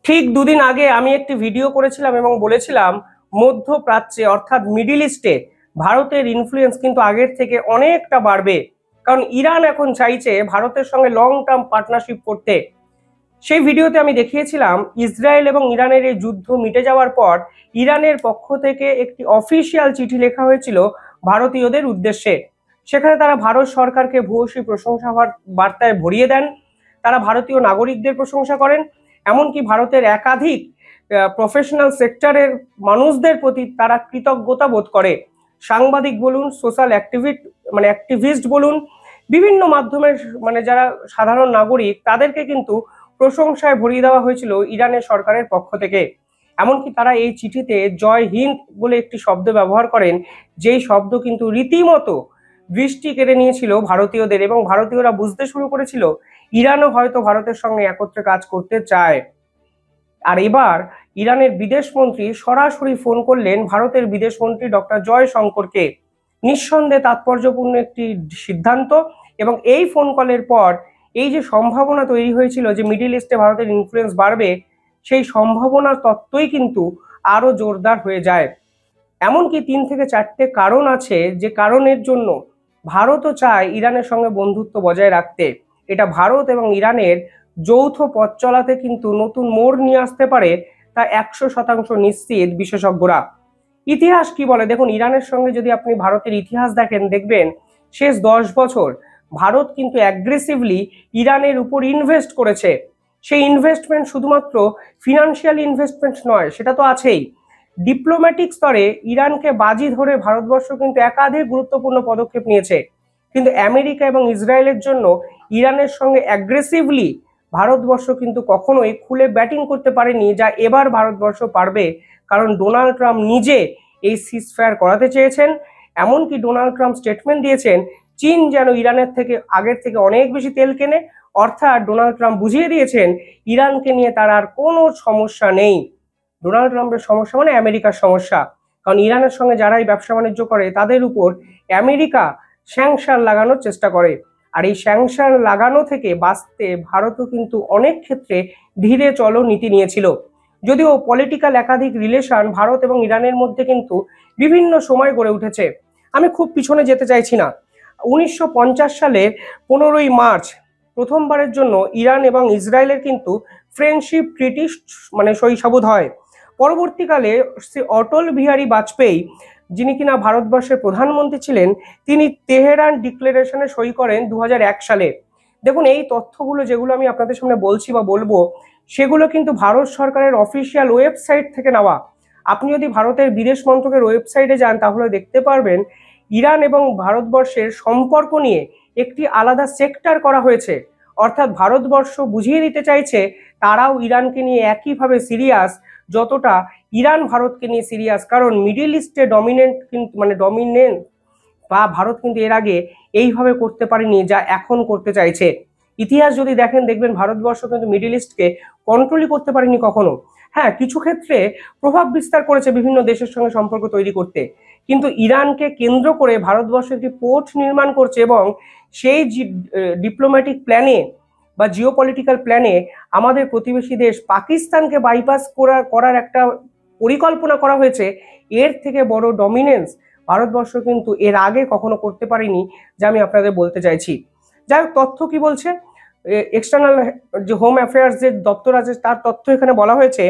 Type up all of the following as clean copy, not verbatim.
ঠিক দুদিন আগে আমি একটি ভিডিও করেছিলাম এবং বলেছিলাম মধ্যপ্রাচ্যে অর্থাৎ মিডিল ইস্টে ভারতের ইনফ্লুয়েন্স কিন্তু আগের থেকে অনেকটা বাড়বে। কারণ ইরান এখন চাইছে ভারতের সঙ্গে লং টার্ম পার্টনারশিপ করতে। সেই ভিডিওতে আমি দেখিয়েছিলাম ইসরায়েল এবং ইরানের এই যুদ্ধ মিটে যাওয়ার পর ইরানের পক্ষ থেকে একটি অফিসিয়াল চিঠি লেখা হয়েছিল ভারতীয়দের উদ্দেশ্যে। সেখানে তারা ভারত সরকারকে ভূয়সী প্রশংসা বার্তায় ভরিয়ে দেন। তারা ভারতীয় নাগরিকদের প্রশংসা করেন, এমনকি ভারতের একাধিক প্রফেশনাল সেক্টরের মানুষদের প্রতি তারা কৃতজ্ঞতা বোধ করে। সাংবাদিক বলুন, সোশ্যাল অ্যাক্টিভিস্ট বলুন, বিভিন্ন মাধ্যমের যারা সাধারণ নাগরিক তাদেরকে কিন্তু প্রশংসায় ভরিয়ে দেওয়া হয়েছিল ইরানের সরকারের পক্ষ থেকে। এমনকি তারা এই চিঠিতে জয় হিন্দ বলে একটি শব্দ ব্যবহার করেন, যেই শব্দ কিন্তু রীতিমতো দৃষ্টি কেড়ে নিয়েছিল ভারতীয়দের, এবং ভারতীয়রা বুঝতে শুরু করেছিল ইরানও হয়তো ভারতের সঙ্গে একত্রে কাজ করতে চায়। আর এবার ইরানের বিদেশমন্ত্রী সরাসরি ফোন করলেন ভারতের বিদেশমন্ত্রী ডক্টর জয়শঙ্করকে। নিঃসন্দেহে তাৎপর্যপূর্ণ একটি সিদ্ধান্ত, এবং এই ফোন কলের পর এই যে সম্ভাবনা তৈরি হয়েছিল যে মিডিল ইস্টে ভারতের ইনফ্লুয়েন্স বাড়বে, সেই সম্ভাবনার তত্ত্বই কিন্তু আরো জোরদার হয়ে যায়। এমনকি 3 থেকে 4টে কারণ আছে যে কারণের জন্য ভারতও চায় ইরানের সঙ্গে বন্ধুত্ব বজায় রাখতে। এটা ভারত এবং ইরানের যৌথ পথ চলাতে কিন্তু নতুন মোড় নিয়ে আসতে পারে, তা 100% নিশ্চিত বিশেষজ্ঞরা। ইতিহাস কি বলে দেখুন, ইরানের সঙ্গে যদি আপনি ভারতের ইতিহাস দেখবেন শেষ 10 বছর ভারত কিন্তু অ্যাগ্রেসিভলি ইরানের উপর ইনভেস্ট করেছে। সেই ইনভেস্টমেন্ট শুধুমাত্র ফিনান্সিয়াল ইনভেস্টমেন্ট নয়, সেটা তো আছেই, ডিপ্লোম্যাটিক স্তরে ইরানকে বাজি ধরে ভারতবর্ষ কিন্তু একাধিক গুরুত্বপূর্ণ পদক্ষেপ নিয়েছে। কিন্তু আমেরিকা এবং ইসরায়েলের জন্য ইরানের সঙ্গে অ্যাগ্রেসিভলি ভারতবর্ষ কিন্তু কখনোই খুলে ব্যাটিং করতে পারেনি, যা এবার ভারতবর্ষ পারবে। কারণ ডোনাল্ড ট্রাম্প নিজে এই সিজফায়ার করাতে চেয়েছেন। এমনকি ডোনাল্ড ট্রাম্প স্টেটমেন্ট দিয়েছেন চীন যেন ইরানের থেকে আগের থেকে অনেক বেশি তেল কেনে। অর্থাৎ ডোনাল্ড ট্রাম্প বুঝিয়ে দিয়েছেন ইরানকে নিয়ে তার আর কোনো সমস্যা নেই। ডোনাল্ড ট্রাম্পের সমস্যা মানে আমেরিকার সমস্যা। কারণ ইরানের সঙ্গে যারাই ব্যবসা বাণিজ্য করে তাদের উপর আমেরিকা স্যাংশন লাগানোর চেষ্টা করে। আর এই স্যাংশন লাগানো থেকে বাঁচতে ভারতও কিন্তু অনেক ক্ষেত্রে ধীরে চলো নীতি নিয়েছিল। যদিও পলিটিক্যাল একাধিক রিলেশন ভারত এবং ইরানের মধ্যে কিন্তু বিভিন্ন সময় গড়ে উঠেছে। আমি খুব পিছনে যেতে চাইছি না। 1950 সালে 15ই মার্চ প্রথমবারের জন্য ইরান এবং ইসরায়েলের কিন্তু ফ্রেন্ডশিপ ট্রিটি সইসাবুত হয়। পরবর্তীকালে শ্রী অটল বিহারী বাজপেয়ী, যিনি কিনা ভারতবর্ষের প্রধানমন্ত্রী ছিলেন, তিনি তেহরান ডিক্লারেশনে সই করেন 2001 সালে। দেখুন, এই তথ্যগুলো যেগুলো আমি আপনাদের সামনে বলছি বা বলবো, সেগুলো কিন্তু ভারত সরকারের অফিসিয়াল ওয়েবসাইট থেকে নেওয়া। আপনি যদি ভারতের বিদেশ মন্ত্রকের ওয়েবসাইটে যান তাহলে দেখতে পারবেন ইরান এবং ভারতবর্ষের সম্পর্ক নিয়ে একটি আলাদা সেক্টর করা হয়েছে। অর্থাৎ ভারতবর্ষ বুঝিয়ে দিতে চাইছে তারাও ইরানকে নিয়ে একইভাবে সিরিয়াস যতটা ইরান ভারতকে নিয়ে সিরিয়াস। কারণ মিডিল ইস্টে ডমিনেন্ট বা ভারত কিন্তু এর আগে এইভাবে করতে পারেনি যা এখন করতে চাইছে। ইতিহাস যদি দেখবেন ভারতবর্ষ কিন্তু মিডিল ইস্টকে কন্ট্রোলই করতে পারেনি কখনো। হ্যাঁ, কিছু ক্ষেত্রে প্রভাব বিস্তার করেছে বিভিন্ন দেশের সঙ্গে সম্পর্ক তৈরি করতে, কিন্তু ইরানকে কেন্দ্র করে ভারতবর্ষ একটি পোর্ট নির্মাণ করছে, এবং সেই ডিপ্লোম্যাটিক প্ল্যানে বা জিওপলিটিক্যাল প্ল্যানে আমাদের প্রতিবেশী দেশ পাকিস্তানকে বাইপাস করার একটা পরিকল্পনা করা হয়েছে। এর থেকে বড় ডমিনেন্স ভারতবর্ষ কিন্তু এর আগে কখনো করতে পারেনি, যা আমি আপনাদের বলতে চাইছি। যাই হোক, তথ্য কি বলছে, এক্সটার্নাল যে হোম অ্যাফেয়ার্স যে দপ্তর আছে তার তথ্য এখানে বলা হয়েছে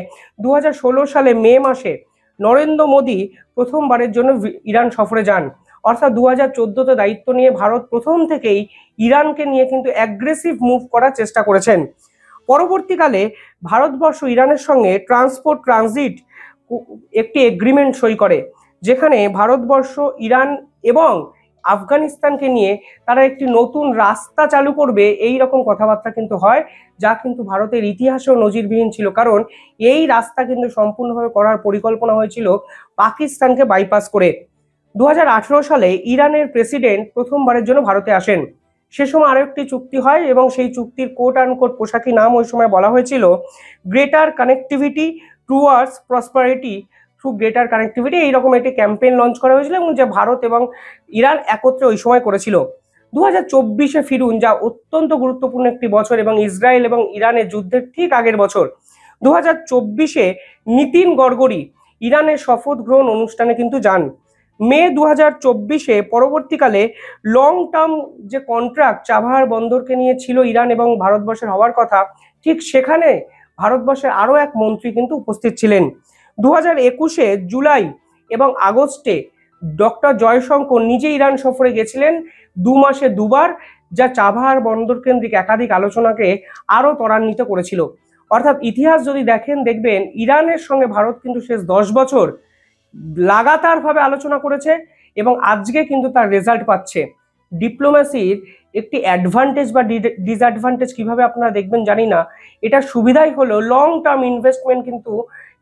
2016 সালে মে মাসে নরেন্দ্র মোদী প্রথমবারের জন্য ইরান সফরে যান। অর্থাৎ 2014তে দায়িত্ব নিয়ে ভারত প্রথম থেকেই ইরানকে নিয়ে কিন্তু অ্যাগ্রেসিভ মুভ করার চেষ্টা করেছেন। পরবর্তীকালে ভারতবর্ষ ইরানের সঙ্গে ট্রানজিট একটি এগ্রিমেন্ট সই করে, যেখানে ভারতবর্ষ ইরান এবং আফগানিস্তানকে নিয়ে তারা একটি নতুন রাস্তা চালু করবে, এই রকম কথাবার্তা কিন্তু হয়, যা কিন্তু ভারতের ইতিহাসেও নজিরবিহীন ছিল। কারণ এই রাস্তা কিন্তু সম্পূর্ণভাবে করার পরিকল্পনা হয়েছিল পাকিস্তানকে বাইপাস করে। 2018 সালে ইরানের প্রেসিডেন্ট প্রথমবারের জন্য ভারতে আসেন। সে সময় আরো একটি চুক্তি হয়, এবং সেই চুক্তির কোট আনকোট পোশাকি নাম ওই সময় বলা হয়েছিল greater connectivity towards prosperity through greater connectivity. এইরকম একটি ক্যাম্পেইন লঞ্চ করা হয়েছিল, এবং যে ভারত এবং ইরান একত্রে ওই সময় করেছিল। 2024-এ ফিরুন, যা অত্যন্ত গুরুত্বপূর্ণ একটি বছর এবং ইসরায়েল এবং ইরানের যুদ্ধের ঠিক আগের বছর। 2024-এ নীতিন গডকরি ইরানের শপথ গ্রহণ অনুষ্ঠানে কিন্তু যান। মে 2024-এ পরবর্তীকালে লং টার্ম যে কন্ট্রাক্ট চাবাহার বন্দরকে নিয়ে ছিল ইরান এবং ভারতবর্ষের হওয়ার কথা, ঠিক সেখানে ভারতবর্ষের আরও এক মন্ত্রী কিন্তু উপস্থিত ছিলেন। 2021-এ জুলাই এবং আগস্টে ডক্টর জয়শঙ্কর নিজে ইরান সফরে গেছিলেন 2 মাসে 2 বার, যা চাবাহার বন্দর কেন্দ্রিক একাধিক আলোচনাকে আরও ত্বরান্বিত করেছিল। অর্থাৎ ইতিহাস যদি দেখেন, দেখবেন ইরানের সঙ্গে ভারত কিন্তু শেষ 10 বছর লাগাতারভাবে আলোচনা করেছে এবং আজকে কিন্তু তার রেজাল্ট পাচ্ছে। ডিপ্লোম্যাসির একটি অ্যাডভান্টেজ বা ডিসঅ্যাডভান্টেজ কিভাবে আপনারা দেখবেন জানি না, এটা সুবিধাই হলো লং টার্ম ইনভেস্টমেন্ট কিন্তু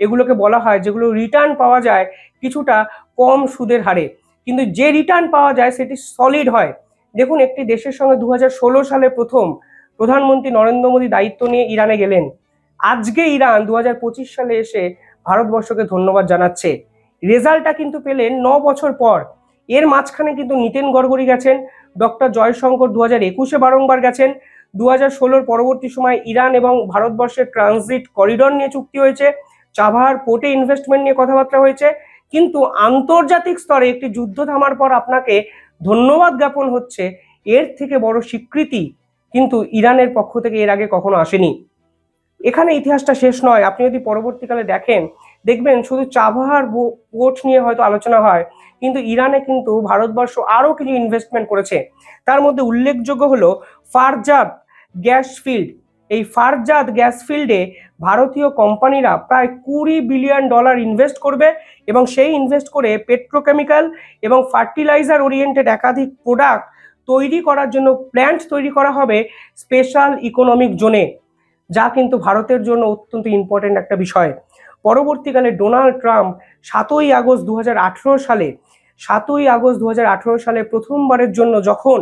এগুলোকে বলা হয়, যেগুলো রিটার্ন পাওয়া যায় কিছুটা কম সুদের হারে, কিন্তু যে রিটার্ন পাওয়া যায় সেটি সলিড হয়। দেখুন, একটি দেশের সঙ্গে 2016 সালে প্রথম প্রধানমন্ত্রী নরেন্দ্র মোদী দায়িত্ব নিয়ে ইরানে গেলেন। আজকে ইরান 2025 সালে এসে ভারতবর্ষকে ধন্যবাদ জানাচ্ছে। রেজাল্টটা কিন্তু পেলেন 9 বছর পর। এর মাঝখানে কিন্তু নীতিন গডকরি গেছেন, ডক্টর জয়শঙ্কর 2021-এ বারংবার গেছেন। 2016-র পরবর্তী সময় ইরান এবং ভারতবর্ষের ট্রানজিট করিডর নিয়ে চুক্তি হয়েছে, চাবাহার পোর্টে ইনভেস্টমেন্ট নিয়ে কথাবার্তা হয়েছে। কিন্তু আন্তর্জাতিক স্তরে একটি যুদ্ধ থামার পর আপনাকে ধন্যবাদ জ্ঞাপন হচ্ছে, এর থেকে বড় স্বীকৃতি কিন্তু ইরানের পক্ষ থেকে এর আগে কখনো আসেনি। এখানে ইতিহাসটা শেষ নয়। আপনি যদি পরবর্তীকালে দেখেন, দেখবেন শুধু চাবাহার পোর্ট নিয়ে হয়তো আলোচনা হয়, কিন্তু ইরানে কিন্তু ভারতবর্ষ আরও কিছু ইনভেস্টমেন্ট করেছে। তার মধ্যে উল্লেখযোগ্য হলো ফারজাদ গ্যাস ফিল্ড। এই ফারজাদ গ্যাস ফিল্ডে ভারতীয় কোম্পানিরা প্রায় $20 বিলিয়ন ইনভেস্ট করবে এবং সেই ইনভেস্ট করে পেট্রোকেমিক্যাল এবং ফার্টিলাইজার ওরিয়েন্টেড একাধিক প্রোডাক্ট তৈরি করার জন্য প্ল্যান্ট তৈরি করা হবে স্পেশাল ইকোনমিক জোনে, যা কিন্তু ভারতের জন্য অত্যন্ত ইম্পর্টেন্ট একটা বিষয়। পরবর্তীকালে ডোনাল্ড ট্রাম্প 7ই আগস্ট 2018 সালে প্রথমবারের জন্য যখন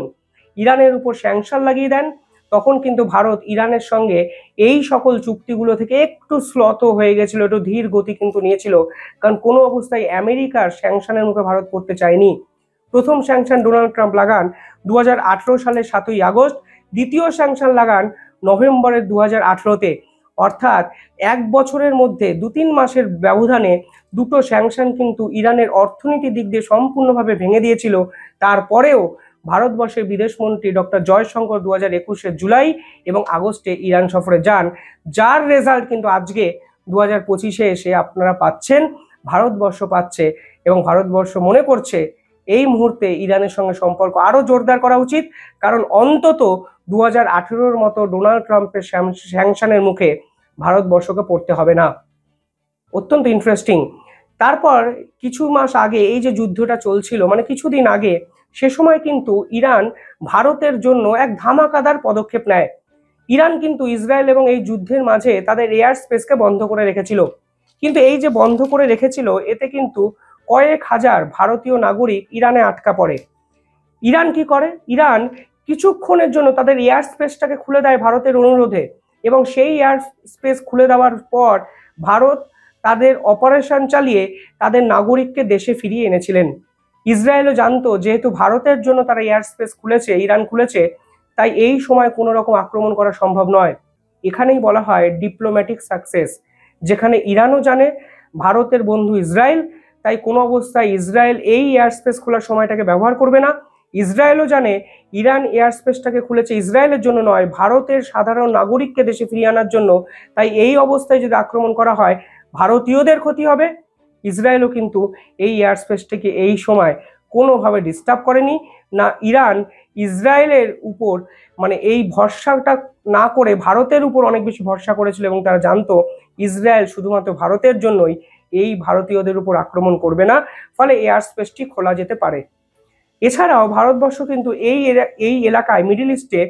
ইরানের উপর স্যাংশন লাগিয়ে দেন, তখন কিন্তু ভারত ইরানের সঙ্গে এই সকল চুক্তিগুলো থেকে একটু স্লত হয়ে গেছিল, একটু ধীর গতি কিন্তু নিয়েছিল, কারণ কোনো অবস্থায় আমেরিকার স্যাংশনের মুখে ভারত পড়তে চায়নি। প্রথম স্যাংশন ডোনাল্ড ট্রাম্প লাগান 2018 সালের 7ই আগস্ট, দ্বিতীয় স্যাংশন লাগান নভেম্বরের 2018-তে। অর্থাৎ 1 বছরের মধ্যে 2-3 মাসের ব্যবধানে দুটো স্যাংশন কিন্তু ইরানের অর্থনীতির দিক দিয়ে সম্পূর্ণভাবে ভেঙে দিয়েছিল। তারপরেও ভারতবর্ষের বিদেশমন্ত্রী ডক্টর জয়শঙ্কর 2021-এর জুলাই এবং আগস্টে ইরান সফরে যান, যার রেজাল্ট কিন্তু আজকে 2025-এ এসে আপনারা পাচ্ছেন, ভারতবর্ষ পাচ্ছে এবং ভারতবর্ষ মনে করছে এই মুহূর্তে ইরানের সঙ্গে সম্পর্ক আরও জোরদার করা উচিত, কারণ অন্তত 2018-র মতো ডোনাল্ড ট্রাম্পের স্যাংশনের মুখে ভারতবর্ষকে পড়তে হবে না। অত্যন্ত ইন্টারেস্টিং। তারপর কিছু মাস আগে এই যে যুদ্ধটা চলছিল, মানে কিছুদিন আগে, সে সময় কিন্তু ইরান ভারতের জন্য এক ধামাকাদার পদক্ষেপ নেয়। ইরান কিন্তু ইসরায়েল এবং এই যুদ্ধের মাঝে তাদের এয়ার স্পেসকে বন্ধ করে রেখেছিল, কিন্তু এই যে বন্ধ করে রেখেছিল, এতে কিন্তু কয়েক হাজার ভারতীয় নাগরিক ইরানে আটকা পড়ে। ইরান কি করে? ইরান কিছুক্ষণের জন্য তাদের এয়ার স্পেসটাকে খুলে দেয় ভারতের অনুরোধে, এবং সেই এয়ার স্পেস খুলে দেওয়ার পর ভারত তাদের অপারেশন চালিয়ে তাদের নাগরিককে দেশে ফিরিয়ে এনেছিলেন। ইসরায়েলও জানতো যেহেতু ভারতের জন্য তারা এয়ার স্পেস খুলেছে, ইরান খুলেছে, তাই এই সময় কোনো রকম আক্রমণ করা সম্ভব নয়। এখানেই বলা হয় ডিপ্লোম্যাটিক সাকসেস, যেখানে ইরানও জানে ভারতের বন্ধু ইসরায়েল, তাই কোনো অবস্থায় ইসরায়েল এই এয়ার স্পেস খোলার সময়টাকে ব্যবহার করবে না। ইসরায়েলও জানে ইরান এয়ার স্পেসটাকে খুলেছে ইসরায়েলের জন্য নয়, ভারতের সাধারণ নাগরিককে দেশে ফিরিয়ে আনার জন্য, তাই এই অবস্থায় যদি আক্রমণ করা হয় ভারতীয়দের ক্ষতি হবে। ইসরায়েলও কিন্তু এই এয়ার স্পেসটাকে এই সময় কোনোভাবে ডিস্টার্ব করেনি না। ইরান ইসরায়েলের উপর মানে এই ভরসাটা না করে ভারতের উপর অনেক বেশি ভরসা করেছিল, এবং তারা জানতো ইসরায়েল শুধুমাত্র ভারতের জন্যই এই ভারতীয়দের উপর আক্রমণ করবে না, ফলে এয়ার স্পেসটি খোলা যেতে পারে। এছাড়াও ভারতবর্ষ কিন্তু এই এলাকায় মিডল ইস্টে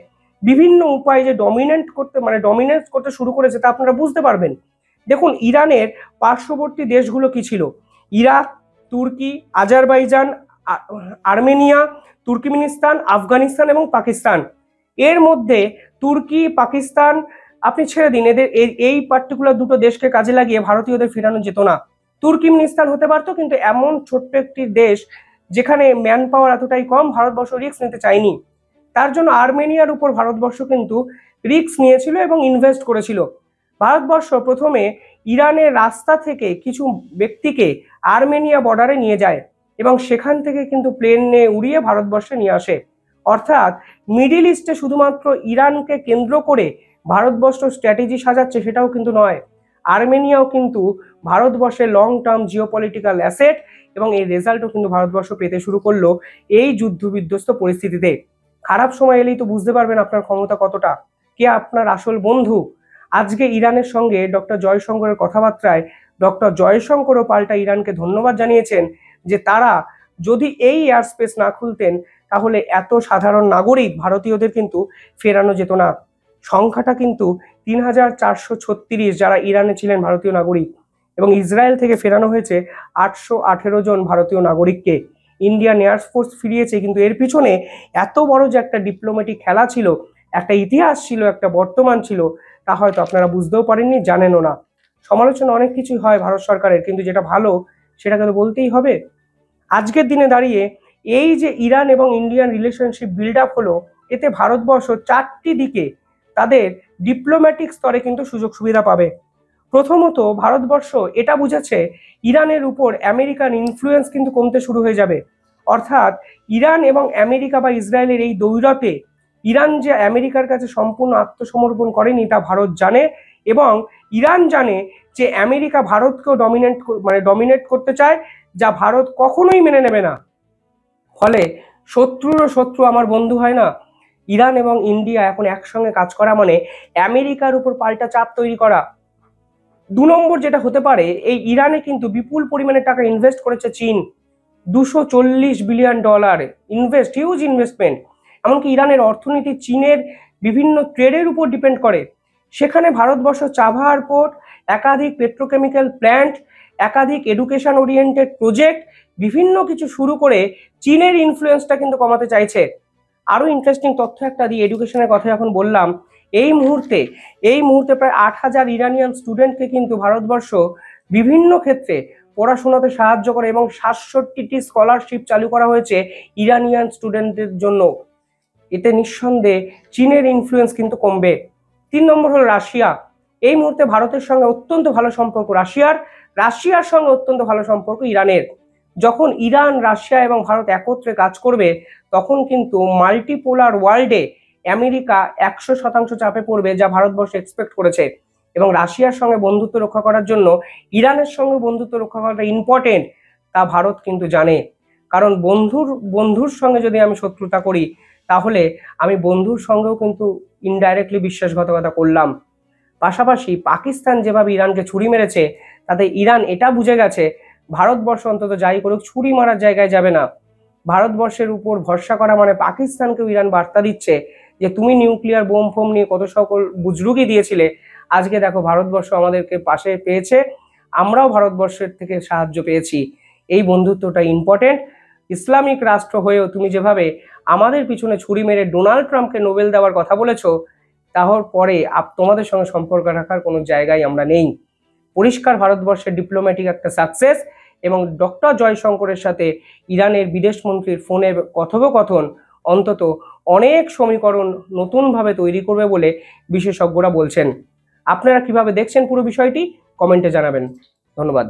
বিভিন্ন উপায়ে যে ডমিনেট করতে শুরু করেছে তা আপনারা বুঝতে পারবেন। দেখুন, ইরানের পার্শ্ববর্তী দেশগুলো কি ছিল? ইরাক, তুর্কি, আজারবাইজান, আর্মেনিয়া, তুর্কমেনিস্তান, আফগানিস্তান এবং পাকিস্তান। এর মধ্যে তুর্কি, পাকিস্তান আপনি ছেড়ে দিন, এদের এই পার্টিকুলার দুটো দেশকে কাজে লাগিয়ে ভারতীয়দের ফেরানো যেত না। তুর্কমেনিস্তান হতে পারতো, কিন্তু এমন ছোট্ট একটি দেশ যেখানে ম্যান পাওয়ার এতটাই কম, ভারতবর্ষ রিস্ক নিতে চায়নি। তার জন্য আর্মেনিয়ার উপর ভারতবর্ষ কিন্তু রিস্ক নিয়েছিল এবং ইনভেস্ট করেছিল। ভারতবর্ষ প্রথমে ইরানের রাস্তা থেকে কিছু ব্যক্তিকে আর্মেনিয়া বর্ডারে নিয়ে যায় এবং সেখান থেকে কিন্তু প্লেন নিয়ে উড়িয়ে ভারতবর্ষে নিয়ে আসে। অর্থাৎ মিডিল ইস্টে শুধুমাত্র ইরানকে কেন্দ্র করে ভারতবর্ষ স্ট্র্যাটেজি সাজাচ্ছে সেটাও কিন্তু নয়। আর্মেনিয়াও কিন্তু ভারতবর্ষের লং টার্ম জিওপলিটিক্যাল অ্যাসেট এবং এই রেজাল্টও কিন্তু ভারতবর্ষ পেতে শুরু করলো এই যুদ্ধ বিধ্বস্ত পরিস্থিতিতে। খারাপ সময় এলেই তো বুঝতে পারবেন আপনার ক্ষমতা কতটা, কে আপনার আসল বন্ধু। আজকে ইরানের সঙ্গে ডক্টর জয়শঙ্করের কথাবার্তায় ডক্টর জয়শঙ্করও পাল্টা ইরানকে ধন্যবাদ জানিয়েছেন যে তারা যদি এই এয়ার স্পেস না খুলতেন তাহলে এত সাধারণ নাগরিক ভারতীয়দের কিন্তু ফেরানো যেত না। সংখ্যাটা কিন্তু ৩,৪৩৬ যারা ইরানে ছিলেন ভারতীয় নাগরিক, এবং ইসরায়েল থেকে ফেরানো হয়েছে ৮১৮ জন ভারতীয় নাগরিককে। ইন্ডিয়ান এয়ারফোর্স ফিরিয়েছে, কিন্তু এর পিছনে এত বড় যে একটা ডিপ্লোম্যাটিক খেলা ছিল, একটা ইতিহাস ছিল, একটা বর্তমান ছিল, তা হয়তো আপনারা বুঝতেও পারেননি, জানেনও না। সমালোচনা অনেক কিছুই হয় ভারত সরকারের, কিন্তু যেটা ভালো সেটাকে তো বলতেই হবে। আজকের দিনে দাঁড়িয়ে এই যে ইরান এবং ইন্ডিয়ান রিলেশনশিপ বিল্ড আপ হলো, এতে ভারতবর্ষ 4টি দিকে তাদের ডিপ্লোম্যাটিক স্তরে কিন্তু সুযোগ সুবিধা পাবে। প্রথমত ভারতবর্ষ এটা বুঝেছে ইরানের উপর আমেরিকান ইনফ্লুয়েন্স কিন্তু কমতে শুরু হয়ে যাবে। অর্থাৎ ইরান এবং আমেরিকা বা ইসরায়েলের এই দৌরাতে ইরান যে আমেরিকার কাছে সম্পূর্ণ আত্মসমর্পণ করেনি তা ভারত জানে, এবং ইরান জানে যে আমেরিকা ভারতকেও ডমিনেট করতে চায়, যা ভারত কখনোই মেনে নেবে না। ফলে শত্রুরও শত্রু আমার বন্ধু হয় না। ইরান এবং ইন্ডিয়া এখন একসঙ্গে কাজ করা মানে আমেরিকার উপর পাল্টা চাপ তৈরি করা। 2 নম্বর যেটা হতে পারে, এই ইরানে কিন্তু বিপুল পরিমাণে টাকা ইনভেস্ট করেছে চীন, $240 বিলিয়ন ইনভেস্ট, হিউজ ইনভেস্টমেন্ট। এমনকি ইরানের অর্থনীতি চীনের বিভিন্ন ট্রেডের উপর ডিপেন্ড করে। সেখানে ভারতবর্ষ চাবাহার পোর্ট, একাধিক পেট্রোকেমিক্যাল প্ল্যান্ট, একাধিক এডুকেশন ওরিয়েন্টেড প্রজেক্ট, বিভিন্ন কিছু শুরু করে চীনের ইনফ্লুয়েন্সটা কিন্তু কমাতে চাইছে। আরো ইন্টারেস্টিং তথ্য একটা দিয়ে এডুকেশনের কথা যখন বললাম, এই মুহূর্তে প্রায় 8,000 ইরানিয়ান স্টুডেন্টকে কিন্তু ভারতবর্ষ বিভিন্ন ক্ষেত্রে পড়াশোনাতে সাহায্য করে, এবং 67টি স্কলারশিপ চালু করা হয়েছে ইরানিয়ান স্টুডেন্টদের জন্য। এতে নিঃসন্দেহে চীনের ইনফ্লুয়েন্স কিন্তু কমবে। 3 নম্বর হলো রাশিয়া। এই মুহূর্তে ভারতের সঙ্গে অত্যন্ত ভালো সম্পর্ক রাশিয়ার সঙ্গে অত্যন্ত ভালো সম্পর্ক ইরানের। যখন ইরান, রাশিয়া এবং ভারত একত্রে কাজ করবে তখন কিন্তু মাল্টিপোলার ওয়ার্ল্ডে আমেরিকা 100% চাপে পড়বে, যা ভারতবর্ষ এক্সপেক্ট করেছে। এবং রাশিয়ার সঙ্গে বন্ধুত্ব রক্ষা করার জন্য ইরানের সঙ্গে বন্ধুত্ব রক্ষা করাটা ইম্পর্টেন্ট, তা ভারত কিন্তু জানে। কারণ বন্ধুর সঙ্গে যদি আমি শত্রুতা করি তাহলে আমি বন্ধুর সঙ্গেও কিন্তু ইনডাইরেক্টলি বিশ্বাসঘাতকতা করলাম। পাশাপাশি পাকিস্তান যেভাবে ইরানকে ছুরি মেরেছে তাতে ইরান এটা বুঝে গেছে ভারতবর্ষ অন্তত যাই করুক ছুরি মারার জায়গায় যাবে না। ভারতবর্ষের উপর ভরসা করা মানে পাকিস্তানকেও ইরান বার্তা দিচ্ছে যে তুমি নিউক্লিয়ার বোম ফোম নিয়ে কত সকল বুজরুকি দিয়েছিলে, আজকে দেখো ভারতবর্ষ আমাদেরকে পাশে পেয়েছে, আমরাও ভারতবর্ষের থেকে সাহায্য পেয়েছি। এই বন্ধুত্বটা ইম্পর্টেন্ট। ইসলামিক রাষ্ট্র হয়েও তুমি যেভাবে আমাদের পিছনে ছুরি মেরে ডোনাল্ড ট্রাম্পকে নোবেল দেওয়ার কথা বলেছো, তাহলে পরে তোমাদের সঙ্গে সম্পর্ক রাখার কোনো জায়গায় আমরা নেই। পরিষ্কার ভারতবর্ষের ডিপ্লোম্যাটিক একটা সাকসেস এবং ডক্টর জয়শঙ্করের সাথে ইরানের বিদেশ মন্ত্রীর ফোনে কথোপকথন অন্তত অনেক সমীকরণ নতুনভাবে তৈরি করবে বলে বিশেষজ্ঞরা বলছেন। আপনারা কিভাবে দেখছেন পুরো বিষয়টি কমেন্টে জানাবেন। ধন্যবাদ।